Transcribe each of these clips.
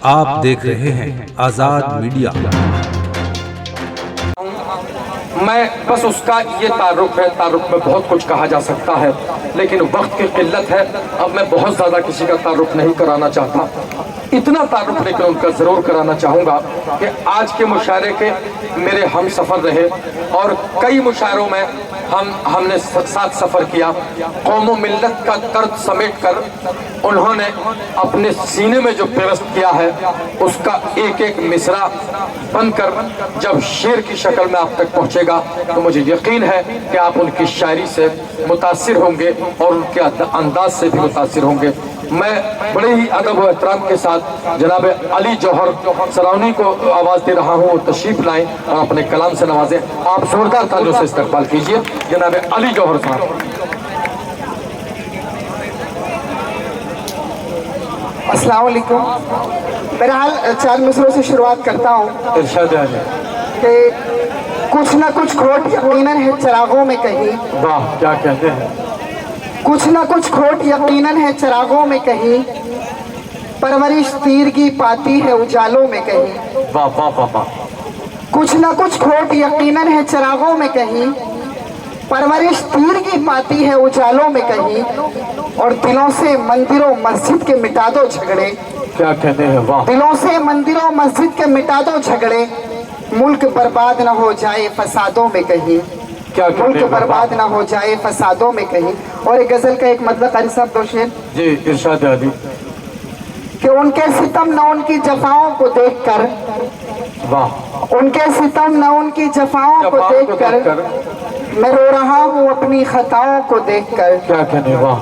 آپ دیکھ رہے ہیں آزاد میڈیا۔ میں بس اس کا یہ تعارف ہے، تعارف میں بہت کچھ کہا جا سکتا ہے لیکن وقت کی قلت ہے، اب میں بہت زیادہ کسی کا تعارف نہیں کرانا چاہتا۔ اتنا تعارف لیکن ان کا ضرور کرانا چاہوں گا کہ آج کے مشاعرے کے میرے ہم سفر رہے اور کئی مشاعروں میں ہم نے ساتھ سفر کیا۔ قوم و ملت کا درد سمیٹ کر انہوں نے اپنے سینے میں جو پیوست کیا ہے اس کا ایک ایک مصرع بن کر جب شعر کی شکل میں آپ تک پہنچے گا تو مجھے یقین ہے کہ آپ ان کی شاعری سے متاثر ہوں گے اور ان کے انداز سے بھی متاثر ہوں گے۔ میں بڑے ہی ادب و احترام کے ساتھ جناب علی جوہر سراؤنی کو آواز دے رہا ہوں، وہ تشریف لائیں اور اپنے کلام سے نوازیں۔ آپ زوردار تالیوں سے استقبال کیجئے جناب علی جوہر صاحب۔ السلام علیکم۔ بہرحال 4 مصروں سے شروعات کرتا ہوں ارشاد عالی کہ کچھ نہ کچھ کھوٹ یقیناً ہے چراغوں میں کہیں۔ واہ کیا کہتے ہیں۔ کچھ نہ کچھ کھوٹ یقیناً ہے چراغوں میں کہیں، پرورش تیرگی پاتی ہے اجالوں میں کہیں۔ واہ واہ واہ واہ۔ کچھ نہ کچھ کھوٹ یقیناً ہے چراغوں میں کہیں، پرورش تیرگی پاتی ہے اجالوں میں کہیں، اور دلوں سے مندر و مسجد کے مٹا دو جھگڑے۔ کیا کہتے ہیں، واہ۔ دلوں سے مندر و مسجد کے مٹا دو جھگڑے، ملک برباد نہ ہو جائے فسادوں میں کہیں۔ ملک برباد نہ ہو جائے فسادوں میں کہیں۔ اور ایک غزل کا ایک مطلب قاری صاحب 2 شعر جی ارشاد عالی۔ کہ ان کے ستم نہ ان کی جفاؤں کو دیکھ کر، واہ۔ ان کے ستم نہ ان کی جفاؤں کو دیکھ کر، میں رو رہا ہوں اپنی خطاؤں کو دیکھ کر۔ کیا کہنے، واہ۔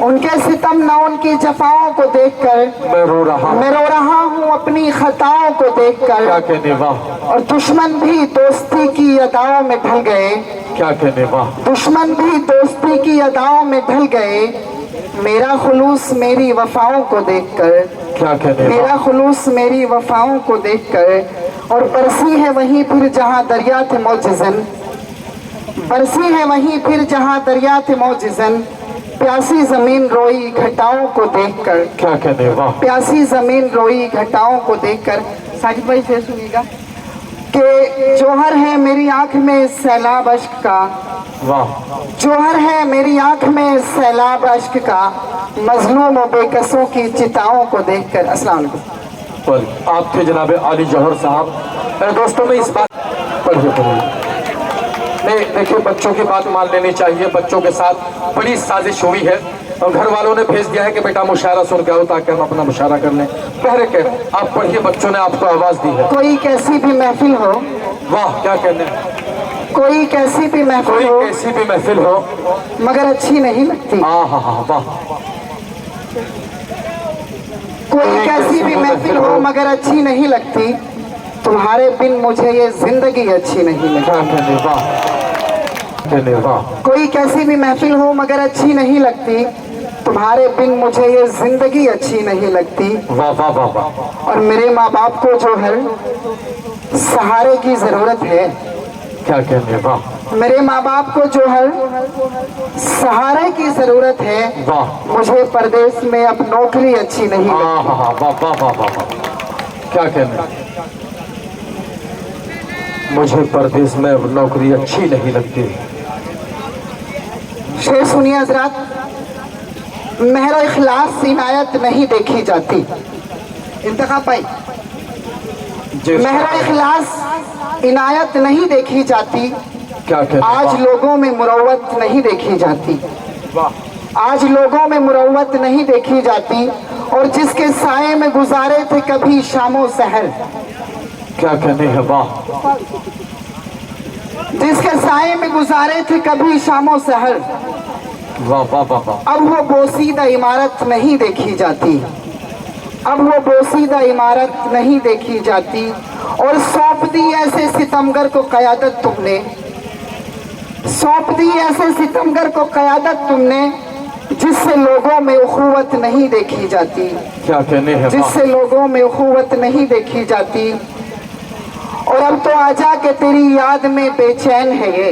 ان کے ستم نہ ان کی جفاؤں کو دیکھ کر، میں رو رہا ہوں اپنی خطاؤں کو دیکھ کر۔ کیا کہنے، واہ۔ اور دشمن بھی دوستی کی اداؤں میں ڈھل گئے، کیا کہنے، واہ۔ دشمن بھی دوستی کی اداؤں میں ڈھل گئے، میرا خلوص میری وفاؤں کو دیکھ کر۔ کیا کہنے، میرا خلوص میری وفاؤں کو دیکھ کر۔ اور برسی ہے وہیں پھر جہاں دریا تھے موجزن، برسی ہے وہیں پھر جہاں دریا تھے موجزن، پیاسی زمین روئی گھٹاؤں کو دیکھ کر۔ کیا کہنے، واہ۔ پیاسی زمین روئی گھٹاؤں کو دیکھ کر۔ ساجد بھائی سے سنیے گا کہ جوہر ہے میری آنکھ میں سیلاب اشک کا، واہ۔ جوہر ہے میری آنکھ میں سیلاب اشک کا، مظلوم و بے کسوں کی چتاؤں کو دیکھ کر۔ السلام علیکم۔ آپ تھے جناب علی جوہر صاحب۔ میرے دوستوں میں اس بات پڑھیے نہیں دیکھیں، بچوں کی بات مان لینی چاہیے۔ بچوں کے ساتھ بڑی سازش ہوئی ہے اور گھر والوں نے بھیج دیا ہے کہ بیٹا مشاعرہ سن کے آؤ تاکہ ہم اپنا مشاعرہ کر لیں۔ بہرکہ آپ پڑھیے، بچوں نے آپ کو آواز دی ہے۔ کوئی کیسی بھی محفل ہو، واہ کیا کہنے، کوئی کیسی بھی محفل کوئی ہو کیسی بھی محفل ہو مگر اچھی نہیں لگتی۔ ہاں واہ۔ کوئی کیسی بھی محفل ہو مگر اچھی نہیں لگتی، تمہارے بن مجھے یہ زندگی اچھی نہیں لگتی۔ کیا کہنے، واہ کہنے، واہ۔ کوئی کیسی بھی محفل ہو مگر اچھی نہیں لگتی، تمہارے بن مجھے یہ زندگی اچھی نہیں لگتی۔ واہ واہ واہ واہ۔ اور میرے ماں باپ کو جو ہے سہارے کی ضرورت ہے۔ کیا کہنے، واہ۔ میرے ماں باپ کو جو ہے سہارے کی ضرورت ہے، واہ۔ مجھے پردیس میں اب نوکری اچھی نہیں لگتی۔ ہاں واہ واہ واہ واہ۔ کیا کہنے، مجھے پردیس میں اب نوکری اچھی نہیں لگتی۔ شعر سنیے حضرات۔ مہر و اخلاص عنایت نہیں دیکھی جاتی۔ انتخاب پائی۔ مہر و اخلاص عنایت نہیں دیکھی جاتی، کیا کہنے، آج لوگوں میں مروت نہیں دیکھی جاتی۔ آج لوگوں میں مروت نہیں دیکھی جاتی، اور جس کے سائے میں گزارے تھے کبھی شام و سحر۔ کیا کہنے ہے، واہ۔ جس کے سائے میں گزارے تھے کبھی شام و سحر، واہ واہ واہ واہ۔ اب وہ بوسیدہ عمارت نہیں دیکھی جاتی، اب وہ بوسیدہ عمارت نہیں دیکھی جاتی، اور سونپ دی ایسے ستمگر کو قیادت تم نے، سونپ دی ایسے ستمگر کو قیادت تم نے، جس سے لوگوں میں اخوت نہیں دیکھی جاتی۔ کیا کہنے ہے، جس سے لوگوں میں اخوت نہیں دیکھی جاتی، اور اب تو آجا کہ تیری یاد میں بے چین ہے یہ،